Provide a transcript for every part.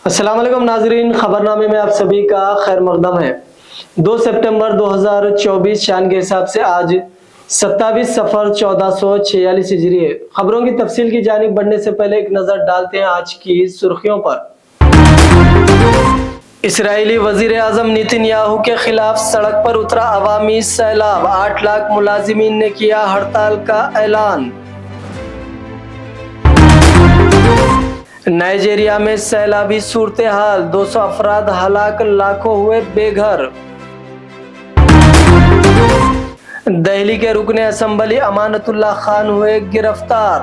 अस्सलाम वालेकुम नाजरीन, खबरनामे में आप सभी का खैर मकदम है। 2 सितंबर 2024 शान के हिसाब से आज 27 सफर 1446 हिजरी है। खबरों की तफसील की जानिब बढ़ने से पहले एक नजर डालते हैं आज की सुर्खियों पर। इसराइली वजीर आजम नेतन्याहू के खिलाफ सड़क पर उतरा अवामी सैलाब, 8 लाख मुलाजिमीन ने किया हड़ताल का ऐलान। नाइजीरिया में सैलाबी सूरत हाल, 200 अफराद हलाक, लाखों हुए बेघर। दिल्ली के रुकने असम्बली अमानतुल्लाह खान हुए गिरफ्तार।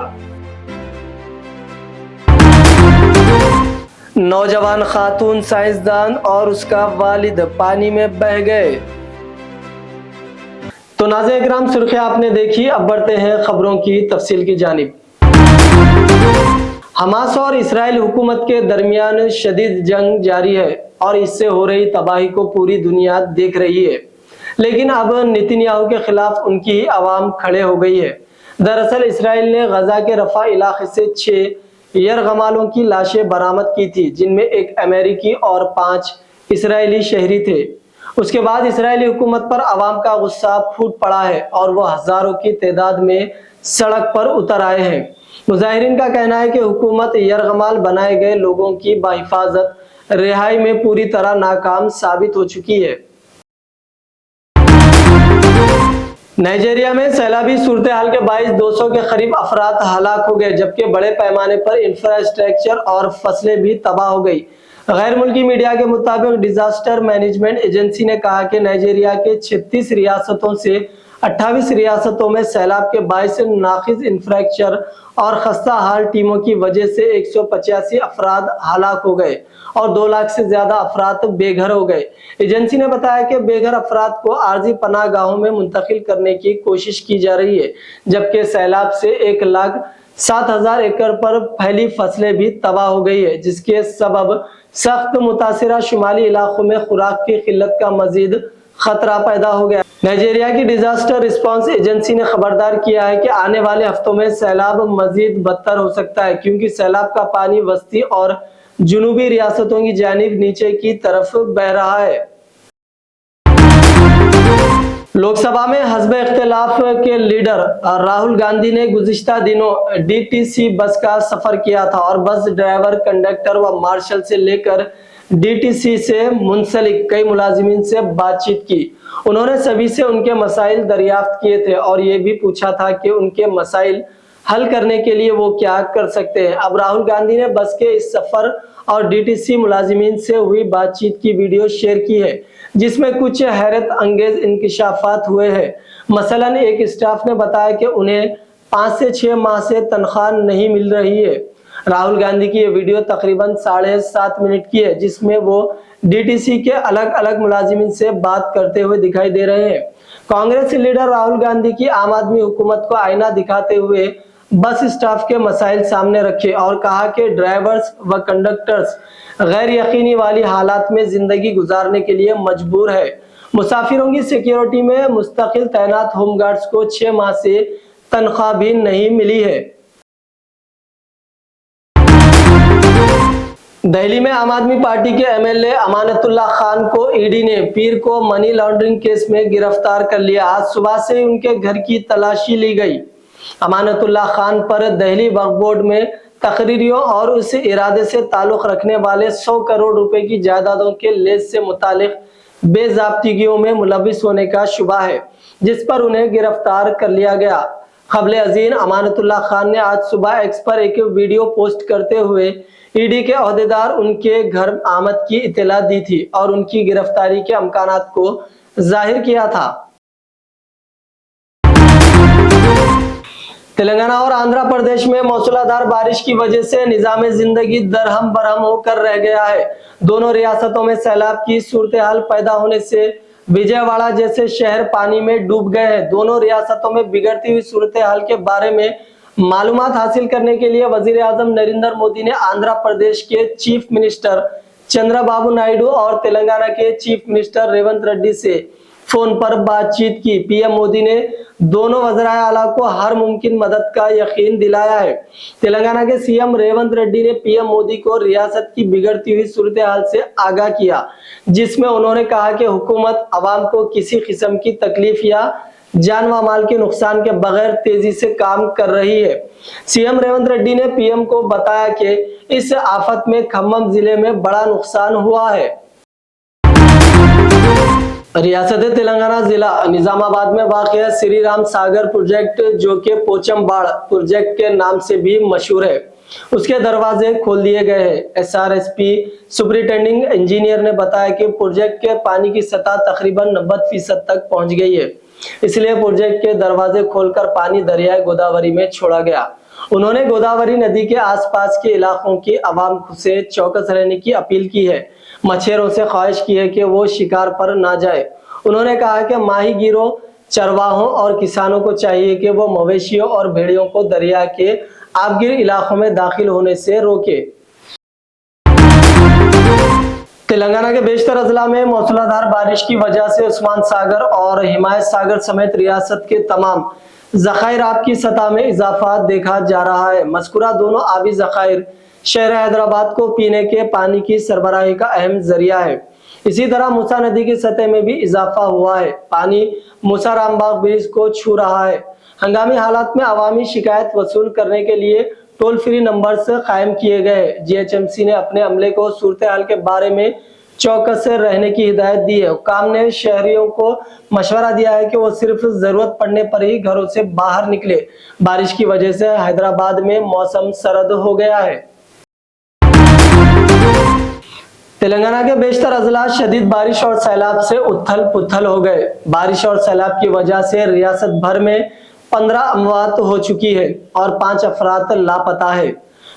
नौजवान खातून साइंसदान और उसका वालिद पानी में बह गए। तो नाज़रीन इकराम, सुर्खियां आपने देखी, अब बढ़ते हैं खबरों की तफसील की जानिब। हमास और इसराइल हुकूमत के दरमियान शदीद जंग जारी है और इससे हो रही तबाही को पूरी दुनिया देख रही है, लेकिन अब नेतन्याहू के खिलाफ उनकी ही आवाम खड़े हो गई है। दरअसल इसराइल ने गजा के रफा इलाके से 6 यरगमालों की लाशें बरामद की थी, जिनमें एक अमेरिकी और 5 इसराइली शहरी थे। उसके बाद इसराइली हुकूमत पर आवाम का गुस्सा फूट पड़ा है और वो हजारों की तादाद में सड़क पर उतर आए हैं। मुजाहिरीन का कहना है कि हुकूमत यरगमाल बनाए गए लोगों की बाहिफाजत रिहाई में पूरी तरह नाकाम साबित हो चुकी है। नाइजीरिया में सैलाबी सूरत हाल के बाइस 200 के करीब अफराद हलाक हो गए, जबकि बड़े पैमाने पर इंफ्रास्ट्रक्चर और फसलें भी तबाह हो गई। गैर मुल्की मीडिया के मुताबिक डिजास्टर मैनेजमेंट एजेंसी ने कहा कि नाइजीरिया के 36 रियासतों से 28 रियासतों में सैलाब के बाइस नाकिस इंफ्रास्ट्रक्चर और खस्ता हाल टीमों की वजह से 185 अफराद हलाक हो गए और 2 लाख से ज्यादा अफराद बेघर हो गए। एजेंसी ने बताया कि बेघर अफराद को आर्जी पनाह गाहों में मुंतकिल करने की कोशिश की जा रही है, जबकि सैलाब से 1,07,000 एकड़ पर फैली फसलें भी तबाह हो गई है, जिसके सबब सख्त मुतासिरा शुमाली इलाकों में खुराक की किल्लत का मजीद खतरा पैदा हो गया। नाइजीरिया की डिजास्टर रिस्पांस एजेंसी ने खबरदार किया है कि आने वाले हफ्तों में सैलाब मजीद बदतर हो सकता है, क्योंकि सैलाब का पानी वस्ती और जुनूबी रियासतों की जानिब नीचे की तरफ बह रहा है। लोकसभा में हस्ब इख्तिलाफ के लीडर राहुल गांधी ने गुज़िश्ता दिनों डीटीसी बस का सफर किया था और बस ड्राइवर, कंडक्टर व मार्शल से लेकर डीटीसी से मुंसलिक कई मुलाजिमीन से बातचीत की। उन्होंने सभी से उनके मसाइल दरियाफ्त किए थे और ये भी पूछा था कि उनके मसाइल हल करने के लिए वो क्या कर सकते हैं। अब राहुल गांधी ने बस के इस सफर और डीटीसी मुलाजिमीन से हुई बातचीत की वीडियो शेयर की है, जिसमें कुछ हैरत अंगेज इंकिशाफात हुए हैं। मसलन एक स्टाफ ने बताया कि उन्हें 5 से 6 माह से तनख्वाह नहीं मिल रही है। राहुल गांधी की ये वीडियो तकरीबन 7.5 मिनट की है, जिसमें वो डीटीसी के अलग अलग मुलाजिमीन से बात करते हुए दिखाई दे रहे हैं। कांग्रेस लीडर राहुल गांधी की आम आदमी हुकूमत को आईना दिखाते हुए बस स्टाफ के मसाइल सामने रखे और कहा कि ड्राइवर्स व कंडक्टर्स गैर यकीनी वाली हालात में जिंदगी गुजारने के लिए मजबूर है। मुसाफिरों की सिक्योरिटी में मुस्तकिल तैनात होमगार्ड्स को 6 माह से तनख्वाह भी नहीं मिली है। दिल्ली में आम आदमी पार्टी के एमएलए अमानतुल्लाह खान को ईडी ने पीर को मनी लॉन्ड्रिंग केस में गिरफ्तार कर लिया। आज सुबह से उनके घर की तलाशी ली गई। अमानतुल्लाह खान पर दिल्ली वक्फ बोर्ड में तकरीरियों और उस इरादे से ताल्लुक रखने वाले 100 करोड़ रुपए की जायदादों के लेस से मुतालिक बेज़ाब्तिगियों में मुलविस होने का शुबा है, जिस पर उन्हें गिरफ्तार कर लिया गया। खबले अजीन, अमानतुल्लाह खान ने आज सुबह एक्स पर एक वीडियो पोस्ट करते हुए ईडी के ओहदेदार उनके घर आमद की इत्तला दी थी और उनकी गिरफ्तारी के अमकानात को जाहिर किया था। तेलंगाना और आंध्र प्रदेश में मौसलाधार बारिश की वजह से निजाम जिंदगी दरहम बरहम होकर रह गया है। दोनों रियासतों में सैलाब की सूरत हाल पैदा होने से विजयवाड़ा जैसे शहर पानी में डूब गए हैं। दोनों रियासतों में बिगड़ती हुई सूरत हाल के बारे में मालूमात हासिल करने के लिए वजीर आजम नरेंद्र मोदी ने आंध्र प्रदेश के चीफ मिनिस्टर चंद्रबाबू नायडू और तेलंगाना के चीफ मिनिस्टर रेवंत रेड्डी से फोन पर बातचीत की। पीएम मोदी ने दोनों वज़राए आला को हर मुमकिन मदद का यकीन दिलाया है। तेलंगाना के सीएम रेवंत रेड्डी ने पीएम मोदी को रियासत की बिगड़ती हुई सूरत हाल से आगाह किया, जिसमें उन्होंने कहा कि हुकूमत अवाम को किसी किस्म की तकलीफ या जान व माल के नुकसान के बगैर तेजी से काम कर रही है। सीएम रेवंत रेड्डी ने पीएम को बताया कि इस आफत में खम्मम जिले में बड़ा नुकसान हुआ है। रियासत तेलंगाना जिला निजामाबाद में वाक़ श्री राम सागर प्रोजेक्ट, जो कि पोचमबाड़ प्रोजेक्ट के नाम से भी मशहूर है, उसके दरवाजे खोल दिए गए हैं। एसआरएसपी सुपरिटेंडिंग इंजीनियर ने बताया कि प्रोजेक्ट के पानी की सतह तकरीबन 90% तक पहुंच गई है, इसलिए प्रोजेक्ट के दरवाजे खोलकर पानी दरियाए गोदावरी में छोड़ा गया। उन्होंने गोदावरी नदी के आसपास के इलाकों की आवाम से चौकस रहने की अपील की है। मछुआरों से ख्वाहिश की है कि वो शिकार पर ना जाए। उन्होंने कहा कि माहीगीरों, चरवाहों और किसानों को चाहिए कि वो मवेशियों और भेड़ियों को दरिया के आबगिर इलाकों में दाखिल होने से रोके। तेलंगाना के बेशतर अजला में मौसलाधार बारिश की वजह से उस्मान सागर और हिमायत सागर समेत रियासत के तमाम ज़खायर आब की सतह में इजाफा देखा जा रहा है। मज़कूरा दोनों आबी ज़खायर शहर हैदराबाद को पीने के पानी की सरबराही का अहम जरिया है। इसी तरह मूसा नदी की सतह में भी इजाफा हुआ है। पानी मूसा रामबाग ब्रिज को छू रहा है। हंगामी हालात में अवामी शिकायत वसूल करने के लिए टोल फ्री नंबर्स कायम किए गए। जीएचएमसी ने अपने अमले को सूरत हाल के बारे में चौकस रहने की हिदायत दी है। हुक्काम ने शहरियों को मशवरा दिया है कि वो सिर्फ जरूरत पड़ने पर ही घरों से बाहर निकले। बारिश की वजह से हैदराबाद में मौसम सर्द हो गया है। तेलंगाना के बेशतर अजला शदीद बारिश और सैलाब से उथल पुथल हो गए। बारिश और सैलाब की वजह से रियासत भर में 15 अमवात हो चुकी है और 5 अफराद लापता है।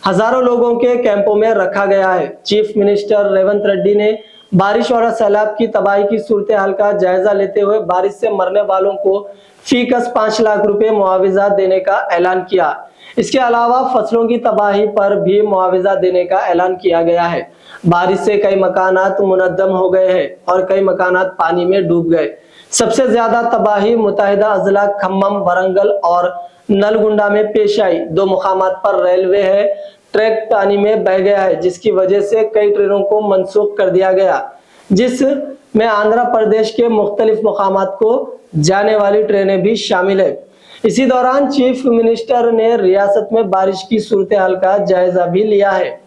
हजारों लोगों के कैंपों में रखा गया है। चीफ मिनिस्टर रेवंत रेड्डी ने बारिश और सैलाब की तबाही की सूरत हाल का जायजा लेते हुए बारिश से मरने वालों को फीकस 5 लाख रुपए मुआवजा देने का ऐलान किया। इसके अलावा फसलों की तबाही पर भी मुआवजा देने का ऐलान किया गया है। बारिश से कई मकानात मुनद्दम हो गए हैं और कई मकानात पानी में डूब गए। सबसे ज्यादा तबाही मुत्तहिदा अजला खम्मम, वरंगल और नलगुंडा में पेश आई। 2 मुकामात पर रेलवे है ट्रैक पानी में बह गया है, जिसकी वजह से कई ट्रेनों को मनसूख कर दिया गया, जिसमें आंध्र प्रदेश के मुख्तलिफ मुकामात को जाने वाली ट्रेनें भी शामिल है। इसी दौरान चीफ मिनिस्टर ने रियासत में बारिश की सूरत हाल का जायजा भी लिया है।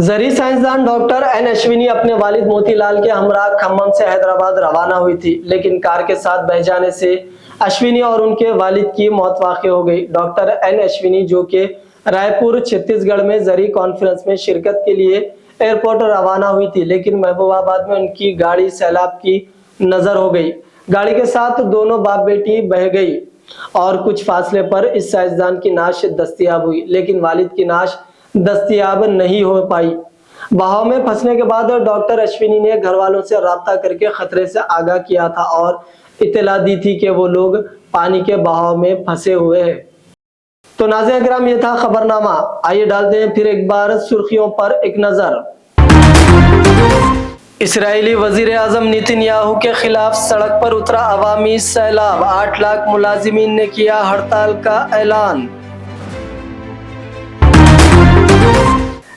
जरी साइंसदान डॉक्टर एन अश्विनी अपने वालिद मोतीलाल के हमरा खम्मम से हैदराबाद रवाना हुई थी, लेकिन कार के साथ बह जाने से अश्विनी और उनके वालिद की मौत वाक़ई हो गई। डॉक्टर एन अश्विनी, जो कि रायपुर छत्तीसगढ़ में जरी कॉन्फ्रेंस में शिरकत के लिए एयरपोर्ट रवाना हुई थी, लेकिन महबूबाबाद में उनकी गाड़ी सैलाब की नजर हो गई। गाड़ी के साथ दोनों बाप बेटी बह गई और कुछ फासले पर इस साइंसदान की नाश दस्तयाब हुई, लेकिन वालिद की नाश दस्तयाब नहीं हो पाई। बहाव में फंसने के बाद डॉक्टर अश्विनी ने घर वालों से राब्ता करके खतरे से आगाह किया था और इत्तला दी थी कि वो लोग पानी के बहाव में फंसे हुए हैं। तो नाज़रीन किराम, ये था खबरनामा। आइए डालते हैं फिर एक बार सुर्खियों पर एक नजर। इस्राएली वजीर आजम नेतन्याहू के खिलाफ सड़क पर उतरा अवामी सैलाब। 8 लाख मुलाजिमीन ने किया हड़ताल का ऐलान।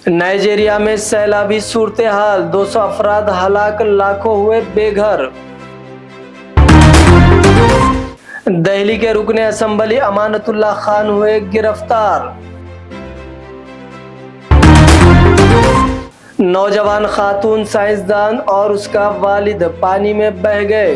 नाइजीरिया में सैलाबी सूरत हाल, 200 अफराद हलाक, लाखों हुए बेघर। दिल्ली के रुकने असम्बली अमानतुल्लाह खान हुए गिरफ्तार। नौजवान खातून साइंसदान और उसका वालिद पानी में बह गए।